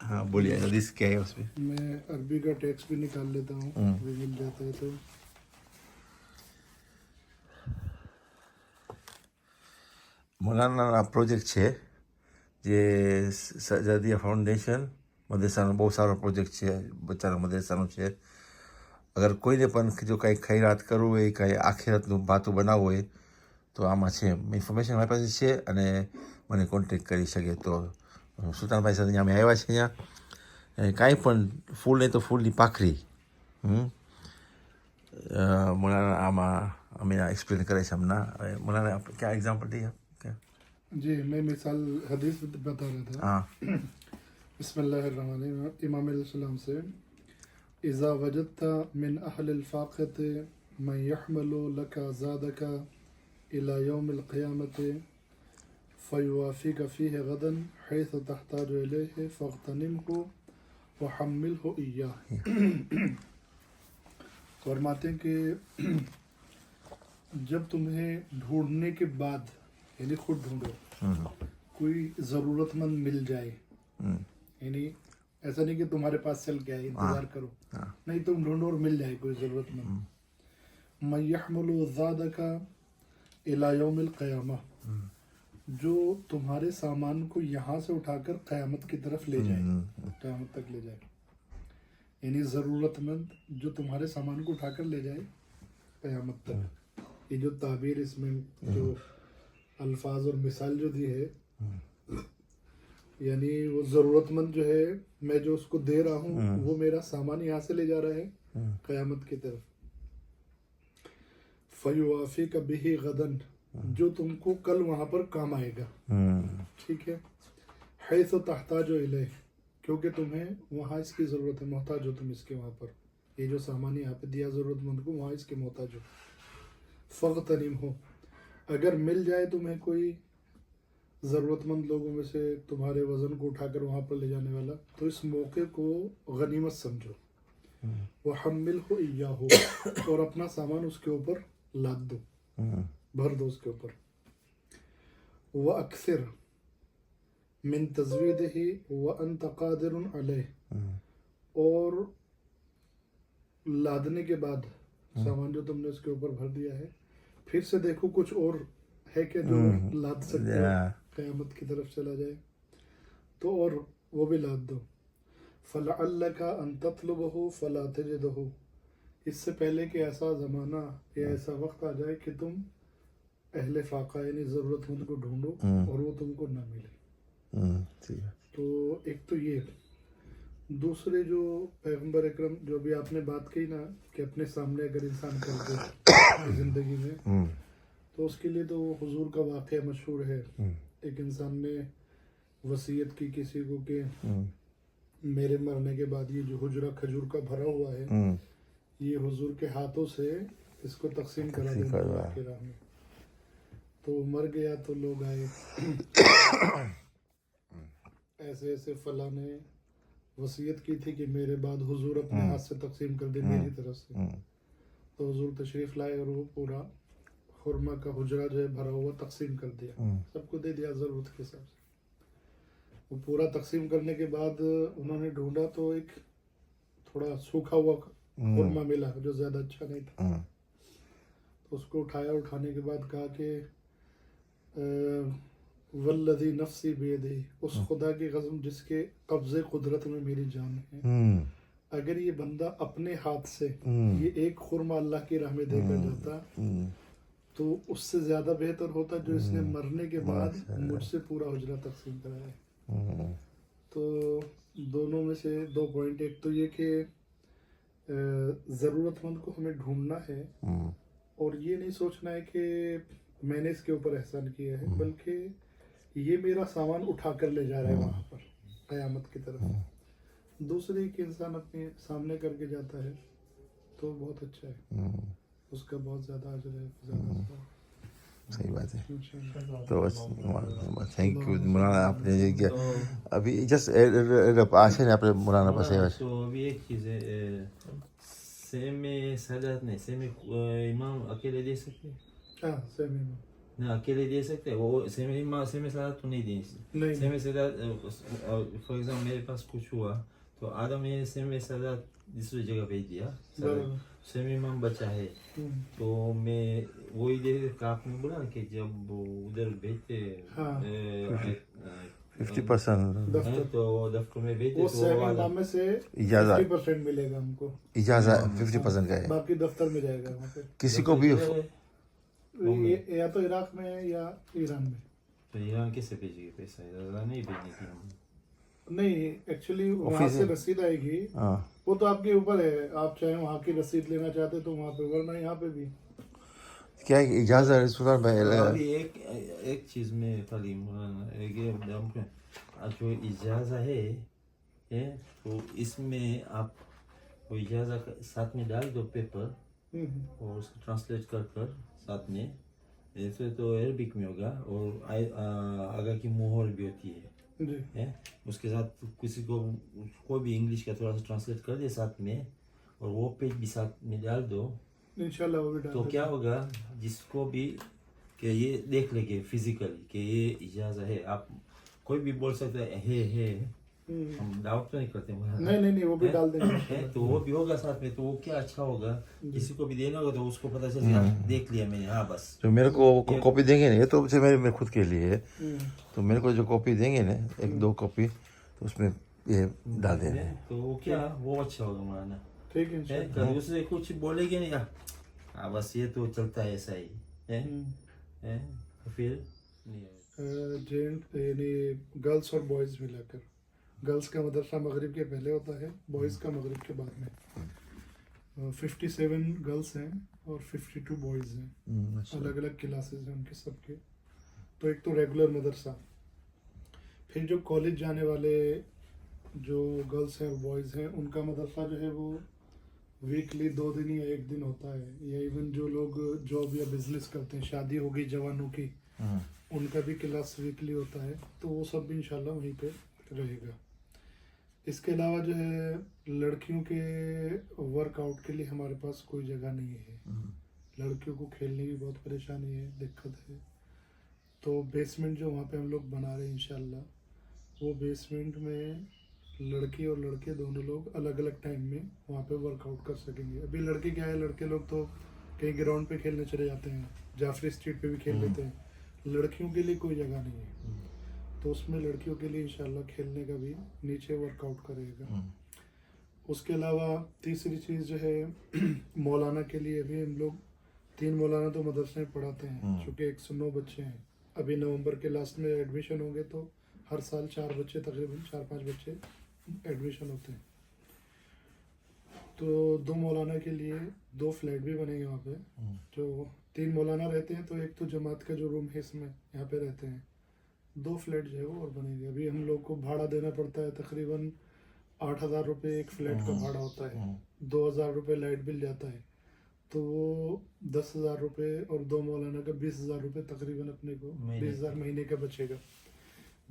ہاں بولیے حدیث کیا ہے اس میں؟ میں عربی کا ٹیکسٹ بھی نکال لیتا ہوں, وہ مل جاتا ہے تو. મોલાના પ્રોજેક્ટ છે જે સજાદિયા ફાઉન્ડેશન મદરસાનો બહુ સારો પ્રોજેક્ટ છે, બચ્ચાના મદરસાનો છે. અગર કોઈને પણ જો કાંઈ ખૈરાત કરવું હોય, કાંઈ આખિરતનું ભાતું બનાવવું હોય તો આમાં છે. ઇન્ફોર્મેશન મારી પાસે છે અને મને કોન્ટેક્ટ કરી શકે. તો સુલતાનભાઈ સાથે અમે આવ્યા છીએ અહીંયા. કાંઈ પણ ફૂલ નહીં તો ફૂલની પાખરી મોલાના આમાં અમે એક્સપ્લેન કરે છે હમણાં. મોલાના ક્યાં એક્ઝામ્પલ દઈએ? جی میں مثال حدیث بتا رہا تھا. ہاں بسم اللہ الرحمن الرحیم. امام علیہ السلام سے اذا وجدت من اہل الفاقۃ من يحمل لك زادك الى يوم القیامۃ فيوافيك فيه غدا حيث تحتاج اليه فاغتنمه وحمله اياه. فرماتے ہیں کہ جب تمہیں ڈھونڈنے کے بعد, یعنی خود ڈھونڈو, کوئی ضرورت مند مل جائے, یعنی ایسا نہیں کہ تمہارے پاس چل کے آئے انتظار کرو, نہیں تم ڈھونڈو اور مل جائے کوئی ضرورت مند. من یحمل زادک الی یوم القیامہ, جو تمہارے سامان کو یہاں سے اٹھا کر قیامت کی طرف لے جائے, قیامت تک لے جائے. یعنی ضرورت مند جو تمہارے سامان کو اٹھا کر لے جائے قیامت تک. یہ جو تعبیر اس میں جو الفاظ اور مثال جو دی ہے, یعنی وہ ضرورت مند جو ہے, میں جو اس کو دے رہا ہوں وہ میرا سامان یہاں سے لے جا رہا ہے قیامت کی طرف. فَيُوَافِيكَ بِهِ غَدًا, جو تم کو کل وہاں پر کام آئے گا. ٹھیک ہے. حَيْثُ تَحْتَاجُ إِلَيْهِ, کیونکہ تمہیں وہاں اس کی ضرورت ہے, محتاج ہو تم اس کے وہاں پر. یہ جو سامان یہاں پہ دیا ضرورت مند کو, وہاں اس کے محتاج ہو. فَاغْتَنِمْهُ, اگر مل جائے تمہیں کوئی ضرورت مند لوگوں میں سے تمہارے وزن کو اٹھا کر وہاں پر لے جانے والا, تو اس موقع کو غنیمت سمجھو. وَحَمِّلْهُ إِيَّاهُ, اور اپنا سامان اس کے اوپر لاد دو, بھر دو اس کے اوپر. وَأَكْثِرْ مِن تَزْوِيدِهِ وَأَنْتَ قَادِرٌ عَلَيْهِ, اور لادنے کے بعد سامان جو تم نے اس کے اوپر بھر دیا ہے, پھر سے دیکھو کچھ اور ہے کہ جو لاد سکتے ہو, قیامت کی طرف چلا جائے تو, اور وہ بھی لاد دو. فَلَعَلَّكَ أَن تَطْلُبَهُ فَلَا تَجِدَهُ, اس سے پہلے کہ ایسا زمانہ یا ایسا وقت آ جائے کہ تم اہل فاقہ یعنی ضرورت مند کو ڈھونڈو اور وہ تم کو نہ ملے. تو ایک تو یہ. دوسرے جو پیغمبر اکرم جو بھی آپ نے بات کی نا کہ اپنے سامنے اگر انسان کر دے زندگی میں, تو اس کے لیے تو حضور کا واقعہ مشہور ہے. ایک انسان نے وصیت کی کسی کو کہ میرے مرنے کے بعد یہ جو حجرہ کھجور کا بھرا ہوا ہے, یہ حضور کے ہاتھوں سے اس کو تقسیم کرا دینا اللہ کی راہ میں. تو مر گیا تو لوگ آئے ایسے ایسے فلاں نے وصیت کی تھی کہ میرے بعد حضور اپنے ہاتھ سے تقسیم کر دے میری طرف سے. تو حضور تشریف لائے اور وہ پورا خرما کا حجرہ جو ہے بھرا ہوا تقسیم کر دیا, سب کو دے دیا ضرورت کے حساب سے. وہ پورا تقسیم کرنے کے بعد انہوں نے ڈھونڈا تو ایک تھوڑا سوکھا ہوا خرما ملا جو زیادہ اچھا نہیں تھا. تو اس کو اٹھایا, اٹھانے کے بعد کہا کہ والذی نفسی بیدہ, اس خدا کی قسم جس کے قبضے قدرت میں میری جان ہے, اگر یہ بندہ اپنے ہاتھ سے یہ ایک خرما اللہ کی راہ میں دے کر جاتا تو اس سے زیادہ بہتر ہوتا جو اس نے مرنے کے بعد مجھ سے پورا حجرہ تقسیم کرایا ہے. تو دونوں میں سے دو پوائنٹ, ایک تو یہ کہ ضرورت مند کو ہمیں ڈھونڈنا ہے اور یہ نہیں سوچنا ہے کہ میں نے اس کے اوپر احسان کیا ہے, بلکہ یہ میرا سامان اٹھا کر لے جا رہا ہے وہاں پر قیامت کی طرف. دوسرے کہ انسان اپنے سامنے کر کے جاتا ہے تو بہت اچھا ہے, اس کا بہت زیادہ اجر ہے, زیادہ صحیح بات ہے. تو تھینک یو مولانا, آپ نے یہ کیا ابھی جسٹ آشے نے اپنے مولانا پاس ہے. تو ابھی ایک چیز ہے, سیم میں سادات نہیں, سیم امام اکیلے دے سکتے ہیں. ہاں سیم امام ना अकेले दे सकते हैं वो सेमी सादा तो नहीं दे नहीं सेमी सादा फॉर एग्जाम्पल मेरे पास कुछ हुआ तो आधा मैंने सेमी सादा दूसरी जगह भेज दिया बराबर। सेमी में बचा है तो मैं वही दे आपने बोला कि जब वो उधर भेजते हाँ। 50% दफ्तर तो दफ्तर में भेजते वो तो सेविंग वाला में से इजाज़त 50% मिलेगा हमको, इजाज़त 50% का है। बाकी दफ्तर में जाएगा वहाँ पे। किसी को भी या तो इराक में है या ईरान में। तो ईरान कैसे भेजेगी पैसा ज़्यादा नहीं भेजने की हम नहीं एक्चुअली वहाँ ऑफिस से है। रसीद आएगी, हाँ वो तो आपके ऊपर है, आप चाहे वहाँ की रसीद लेना चाहते तो वहाँ पे, वरना यहाँ पे भी। क्या है, इजाज़त सुल्तान भाई अभी एक चीज़ में खाली जो इजाज़ा है तो इसमें आप वो इजाज़ा साथ में डाल दो पेपर और उसको ट्रांसलेट कर साथ में ऐसे तो अरबिक में होगा और आगे की मोहर भी होती जी है उसके साथ किसी को कोई भी इंग्लिश का थोड़ा सा ट्रांसलेट कर दे साथ में और वो पेज भी साथ में डाल दो इंशाल्लाह वो भी डाल तो देंगे। क्या होगा जिसको भी कि ये देख लेंगे फिजिकली कि ये इजाज़त है आप कोई भी बोल सकते है हम डाउट तो नहीं करते नहीं वो भी है? डाल देंगे। है तो वो भी होगा साथ में तो वो क्या अच्छा होगा किसी को भी देना होगा तो उसको पता चल जाएगा देख लिया मैंने हाँ बस जो मेरे को कॉपी देंगे ना, ये तो मुझे मेरे खुद के लिए है, तो मेरे को जो कॉपी देंगे ना 1-2 कॉपी तो उसमें ये डाल देना है। तो वो क्या वो अच्छा होगा माना ठीक है है इंशाल्लाह। कभी उससे कुछ बोलेगे नहीं हाँ बस ये तो चलता है ऐसा ही है तो फिर नहीं होगा। जेंट यानी गर्ल्स और बॉयज़ मिलाकर, गर्ल्स का मदरसा मगरिब के पहले होता है, बॉयज़ का मगरिब के बाद में। 57 गर्ल्स हैं और 52 बॉयज़ हैं, अलग अलग क्लासेस हैं उनके सबके। तो एक तो रेगुलर मदरसा, फिर जो कॉलेज जाने वाले जो गर्ल्स हैं और बॉयज़ हैं उनका मदरसा जो है वो वीकली 2 दिन या 1 दिन होता है, या इवन जो लोग जॉब या बिजनेस करते हैं, शादी हो गई जवानों की, उनका भी क्लास वीकली होता है, तो वो सब भी इंशाल्लाह वहीं पे रहेगा। इसके अलावा जो है लड़कियों के वर्कआउट के लिए हमारे पास कोई जगह नहीं है, लड़कियों को खेलने की बहुत परेशानी है, दिक्कत है। तो बेसमेंट जो वहाँ पे हम लोग बना रहे हैं इंशाल्लाह, वो बेसमेंट में लड़की और लड़के दोनों लोग अलग अलग टाइम में वहाँ पे वर्कआउट कर सकेंगे। अभी लड़के क्या है, लड़के लोग तो कहीं ग्राउंड पे खेलने चले जाते हैं, जाफरी स्ट्रीट पे भी खेल लेते हैं, लड़कियों के लिए कोई जगह नहीं है, तो उसमें लड़कियों के लिए इंशाल्लाह खेलने का भी नीचे वर्कआउट करेगा। उसके अलावा तीसरी चीज़ जो है मौलाना के लिए भी हम लोग 3 मौलाना तो मदरसे में पढ़ाते हैं, चूँकि 109 बच्चे हैं। अभी नवंबर के लास्ट में एडमिशन होंगे तो हर साल 4 बच्चे, तकरीबन 4-5 बच्चे एडमिशन होते हैं। तो 2 मौलाना के लिए 2 फ्लैट भी बनेंगे वहाँ पे, जो 3 मौलाना रहते हैं तो एक तो जमात का जो रूम है इसमें यहाँ पे रहते हैं, 2 फ्लैट जो है वो और बनेंगे। अभी हम लोग को भाड़ा देना पड़ता है, तकरीबन 8,000 रुपये एक फ्लैट का भाड़ा होता है, 2,000 रुपये लाइट बिल जाता है, तो वो 10,000 रुपये और 2 मौलाना का 20,000 रुपये तकरीबन अपने को 20,000 महीने का बचेगा।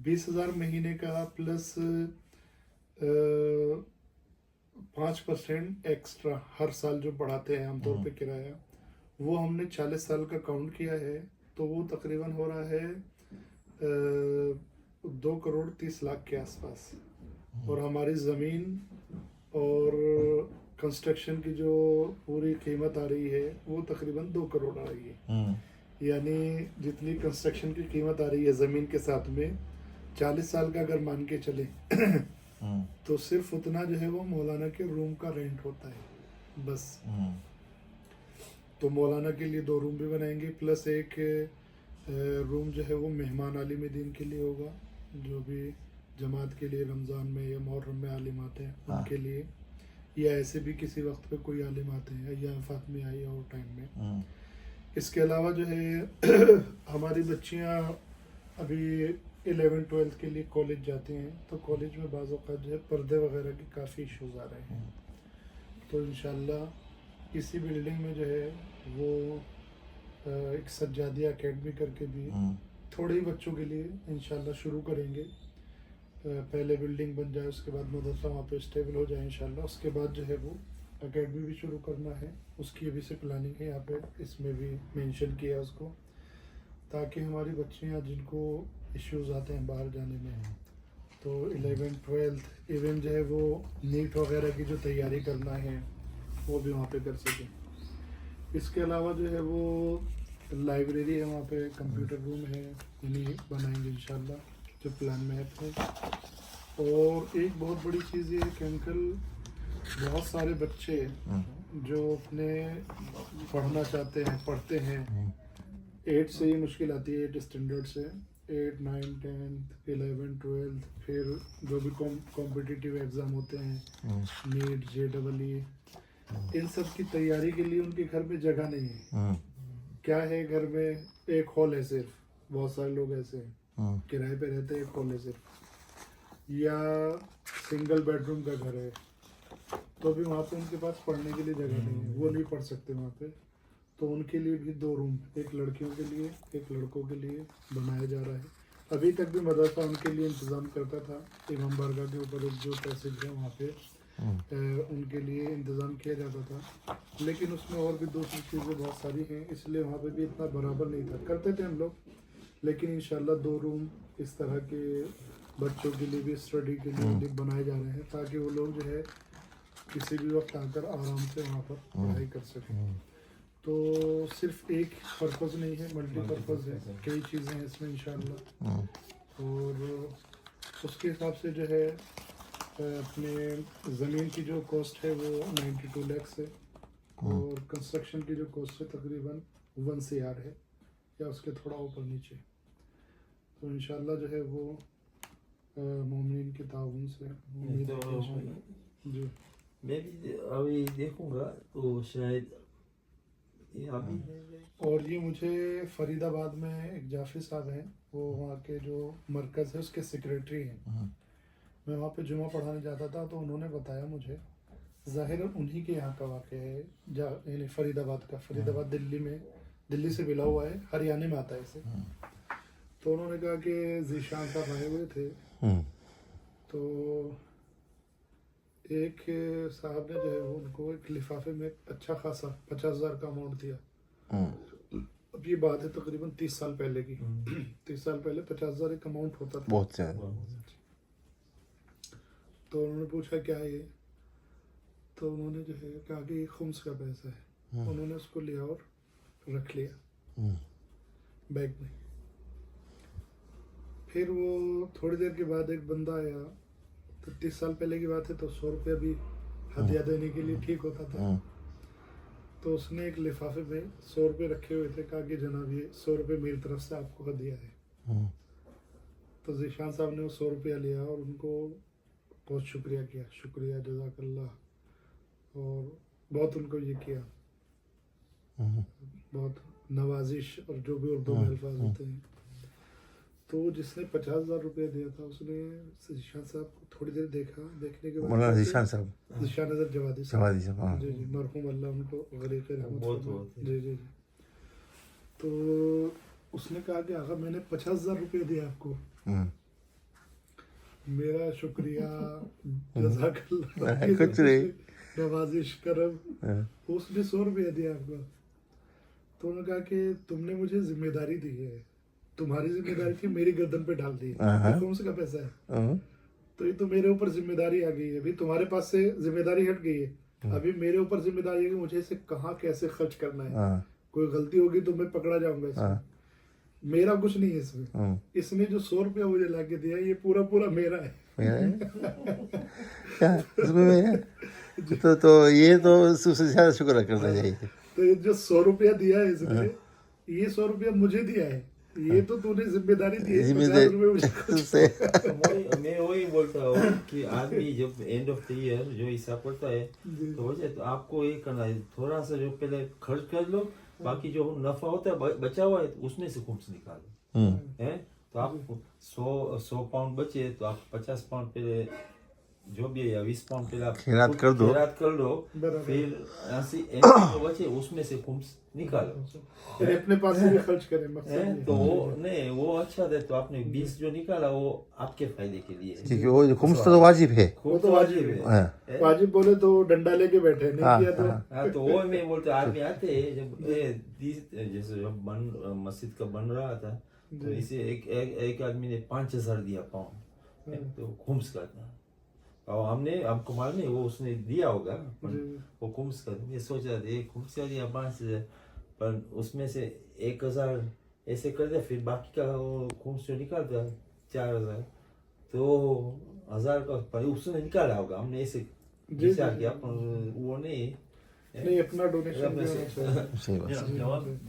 20,000 महीने का प्लस 5% एक्स्ट्रा हर साल जो बढ़ाते हैं आमतौर पे किराया, वो हमने 40 साल का काउंट किया है, तो वो तकरीबन हो रहा है 2 करोड़ 30 लाख के आसपास। और हमारी ज़मीन और कंस्ट्रक्शन की जो पूरी कीमत आ रही है वो तकरीबन 2 करोड़ आ रही है, यानी जितनी कंस्ट्रक्शन की कीमत आ रही है ज़मीन के साथ में, 40 साल का अगर मान के चले तो सिर्फ उतना जो है वो मौलाना के रूम का रेंट होता है बस। तो मौलाना के लिए 2 रूम भी बनाएंगे, प्लस एक रूम जो है वो मेहमान आलिम दीन के लिए होगा, जो भी जमात के लिए रमज़ान में या मुहर्रम में आलिम आते हैं उनके लिए, या ऐसे भी किसी वक्त पे कोई आलिम आते हैं या फातमी आई और टाइम में। इसके अलावा जो है हमारी बच्चियां अभी 11-12 के लिए कॉलेज जाते हैं, तो कॉलेज में बाज़ औक़ात जो है पर्दे वगैरह के काफ़ी इश्यूज़ आ रहे हैं, तो इंशाल्लाह इसी बिल्डिंग में जो है वो एक सज्जादिया अकेडमी करके भी थोड़े ही बच्चों के लिए इंशाल्लाह शुरू करेंगे। पहले बिल्डिंग बन जाए, उसके बाद मदरसा वहाँ पे स्टेबल हो जाए इंशाल्लाह, उसके बाद जो है वो अकेडमी भी शुरू करना है, उसकी अभी से प्लानिंग है, यहाँ पे इसमें भी मेंशन किया उसको। ताकि हमारी बच्चियाँ जिनको इश्यूज आते हैं बाहर जाने में, तो 11th 12th इवन जो है वो नीट वगैरह की जो तैयारी करना है वो भी वहाँ पे कर सकें। इसके अलावा जो है वो लाइब्रेरी है वहाँ पे, कंप्यूटर रूम है, इन्हीं बनाएंगे इंशाल्लाह, जो प्लान में है। और एक बहुत बड़ी चीज़ ये है कि अंकल बहुत सारे बच्चे जो अपने पढ़ना चाहते हैं, पढ़ते हैं, 8 से ही मुश्किल आती है, 8 स्टैंडर्ड से, 8 9 10 11 12, फिर जो भी कॉम्पिटिटिव एग्ज़ाम होते हैं, नीट JEE, इन सब की तैयारी के लिए उनके घर में जगह नहीं है। क्या है, घर में एक हॉल है सिर्फ, बहुत सारे लोग ऐसे हैं किराए पे रहते हैं, एक हॉल है सिर्फ, या सिंगल बेडरूम का घर है, तो भी वहाँ पे उनके पास पढ़ने के लिए जगह नहीं है, वो नहीं पढ़ सकते वहाँ पे। तो उनके लिए भी 2 रूम, एक लड़कियों के लिए, एक लड़कों के लिए बनाया जा रहा है। अभी तक भी मदरसा उनके लिए इंतज़ाम करता था, इमाम बारगाह के ऊपर एक जो पैसेज है वहाँ पे उनके लिए इंतज़ाम किया जाता था, लेकिन उसमें और भी दूसरी चीज़ें बहुत सारी हैं, इसलिए वहाँ पे भी इतना बराबर नहीं था, करते थे हम लोग। लेकिन इंशाल्लाह 2 रूम इस तरह के बच्चों के लिए भी स्टडी के लिए बनाए जा रहे हैं, ताकि वो लोग जो है किसी भी वक्त आकर आराम से वहाँ पर पढ़ाई कर सकें। तो सिर्फ एक पर्पज़ नहीं है, मल्टीपर्पज़ है, कई चीज़ें हैं इसमें इंशाल्लाह। और उसके हिसाब से जो है अपने ज़मीन की जो कॉस्ट है वो 92 लाख है, और कंस्ट्रक्शन की जो कॉस्ट है तकरीबन 1 CR है, या उसके थोड़ा ऊपर नीचे। तो इंशाल्लाह जो है वो मोमिन के ताउन से उम्मीद है कि इंशाल्लाह। जी मैं भी अभी देखूंगा तो शायद ये अभी और ये मुझे फरीदाबाद में एक जाफी साहब हैं, वो वहाँ के जो मरकज़ है उसके सेक्रेटरी हैं। मैं वहाँ पे जुमा पढ़ाने जाता था, तो उन्होंने बताया मुझे, ज़ाहिर उन्हीं के यहाँ का वाक़या है, यानी फरीदाबाद का। फरीदाबाद दिल्ली में, दिल्ली से मिला हुआ है, हरियाणा में आता है इसे। तो उन्होंने कहा कि ज़ीशान साहब आए हुए थे, तो एक साहब ने जो है वो उनको एक लिफाफे में अच्छा खासा 50,000 का अमाउंट दिया। अब ये बात है तकरीबन 30 साल पहले की। 30 साल पहले 50,000 एक अमाउंट होता था, बहुत ज़्यादा। तो उन्होंने पूछा क्या है ये, तो उन्होंने जो है कहा कि ये खुम्स का पैसा है। उन्होंने उसको लिया और रख लिया बैग में। फिर वो थोड़ी देर के बाद एक बंदा आया, तो 30 साल पहले की बात है, तो 100 रुपया भी हदिया देने के लिए ठीक होता था। तो उसने एक लिफाफे में 100 रुपये रखे हुए थे, कहा कि जनाब ये 100 रुपये मेरी तरफ से आपको हदिया है। तो ज़ीशान साहब ने वो 100 रुपया लिया और उनको बहुत शुक्रिया किया, शुक्रिया जज़ाकल्लाह, और बहुत उनको ये किया, बहुत नवाजिश, और जो भी उर्दू में अल्फाज होते हैं। तो जिसने 50,000 रुपया दिया था, उसने ज़ीशान साहब को थोड़ी देर देखा, देखने के बाद मौलाना ज़ीशान साहब, ज़ीशान नज़र जवादी जवादी साहब, हाँ। जी जी, मरहूम अल्लाह उनको गरीक़ रहमत बहुत फरमाए। बहुत जी जी जी। तो उसने कहा कि आगा मैंने 50,000 रुपये दिया आपको, मेरा शुक्रिया जज़ाकल्लाह, कुछ नहीं, नवाजिश करम, उसने 100 रुपया दिया आपको। तो उन्होंने कहा कि तुमने मुझे जिम्मेदारी दी है, तुम्हारी जिम्मेदारी थी मेरी गर्दन पे डाल दी, कौन सा का पैसा है, तो ये तो मेरे ऊपर जिम्मेदारी आ गई है, अभी तुम्हारे पास से जिम्मेदारी हट गई है, अभी मेरे ऊपर जिम्मेदारी है कि मुझे इसे कहाँ कैसे खर्च करना है, कोई गलती होगी तो मैं पकड़ा जाऊंगा इसमें, मेरा कुछ नहीं है इसमें। इसने जो 100 रुपया मुझे ला के दिया, ये पूरा पूरा मेरा है। क्या इसमें मेरा? तो ये तो उससे ज़्यादा शुक्र करना चाहिए। तो ये जो 100 रुपया दिया है इसने, ये 100 रुपया मुझे दिया है, ये तो तूने जिम्मेदारी दी है, 50 रुपये मुझे। मैं वही बोलता हूँ कि आदमी जब एंड ऑफ द ईयर जो हिसाब करता है, तो वजह तो आपको ये करना है, थोड़ा सा जो पहले खर्च कर लो, बाकी जो नफा होता है बचा हुआ है उसमें से खुम्स निकालो, है तो आप 100 पाउंड बचे तो आप 50 पाउंड पहले जो भी है 20 पाउंड पहले आप खैरात कर दो। खैरात कर दो, बराबर। फिर 80 जो बचे उसमें से खुम्स निकालो। फिर अपने पास से भी खर्च करें, मकसद है, ये तो है। वो नहीं, वो अच्छा है। तो आपने 20 जो निकाला वो आपके फायदे के लिए है। क्योंकि वो खुम्स तो वाजिब है। वो तो वाजिब है। हाँ। है? वाजिब बोले तो डंडा लेके बैठे, नहीं हाँ, किया तो हाँ। हाँ, तो वो मैं बोलते आदमी आते हैं जब जैसे जब मस्जिद का बन रहा था, तो इसे एक आदमी ने 5,000 दिया पाउंड, तो खुम्स का था। और हमको मालूम नहीं वो उसने दिया होगा, पर वो खुम्स का। मैं सोच रहा था खुम्स का दिया 5,000, पर उसमें से 1,000 ऐसे कर दिया, फिर बाकी का वो खुम्स जो निकाल दिया 4,000, तो 1,000 का पर उसने निकाला होगा। हमने ऐसे विचार किया, पर वो नहीं नहीं, अपना डोनेशन अपने से- सही बात। जवाब